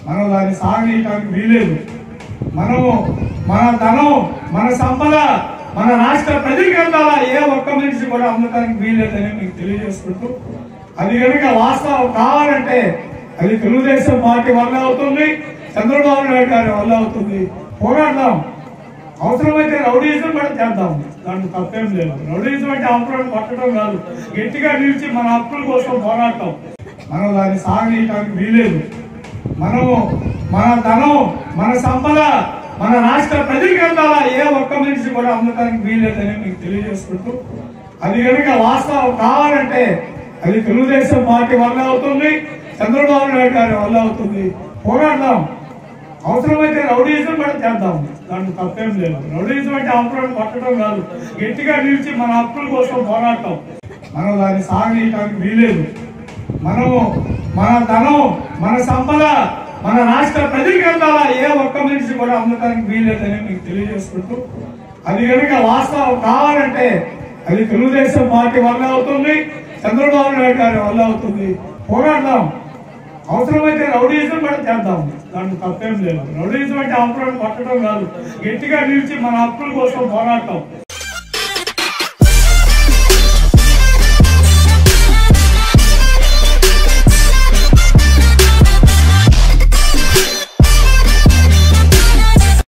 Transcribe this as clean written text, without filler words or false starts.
మనం దాన్ని సాగనీయటానికి వీలేదు. మనము మన ధనం, మన సంపద మన రాష్ట్ర ప్రజలకు అందాలా, ఏ ఒక్క మనిషి కూడా అమ్మటానికి వీలేదని మీకు తెలియజేసుకుంటూ, అది కనుక వాస్తవం కావాలంటే అది తెలుగుదేశం పార్టీ వల్ల అవుతుంది, చంద్రబాబు నాయుడు గారి వల్ల అవుతుంది. పోరాడదాం, అవసరమైతే రౌడీజం కూడా చేద్దాం, దాంట్లో తప్పేం లేదు. రౌడీజం అంటే అవసరం పట్టడం కాదు, గట్టిగా నిలిచి మన హక్కుల కోసం పోరాడటం. మనం దాన్ని సాగనీయటానికి వీలేదు. మనము మన ధనం, మన సంపద మన రాష్ట్ర ప్రజలకు అందాలా, ఏ ఒక్క మనిషి కూడా అమ్మటానికి వీలేదని మీకు తెలియజేసుకుంటూ, అది కనుక వాస్తవం కావాలంటే అది తెలుగుదేశం పార్టీ వల్ల అవుతుంది, చంద్రబాబు నాయుడు గారి వల్ల అవుతుంది. పోరాడదాం, అవసరమైతే రౌడీజం కూడా చేద్దాం, దాంట్లో తప్పేం లేదు. రౌడీజం అంటే అవసరం పట్టడం కాదు, గట్టిగా నిలిచి మన హక్కుల కోసం పోరాడటం. మనం దాన్ని సాగనీయటానికి వీలేదు. మనము మన ధనం, మన సంపద మన రాష్ట్ర ప్రజలకు అందాలా, ఏ ఒక్క మనిషి కూడా అమ్మటానికి వీలేదని మీకు తెలియజేసుకుంటూ, అది కనుక వాస్తవం కావాలంటే అది తెలుగుదేశం పార్టీ వల్ల అవుతుంది, చంద్రబాబు నాయుడు గారి వల్ల అవుతుంది. పోరాడదాం, అవసరమైతే రౌడీజం కూడా చేద్దాం, దాంట్లో తప్పేం లేదు. రౌడీజం అంటే అవసరం పట్టడం కాదు, గట్టిగా నిలిచి మన హక్కుల కోసం పోరాడటం.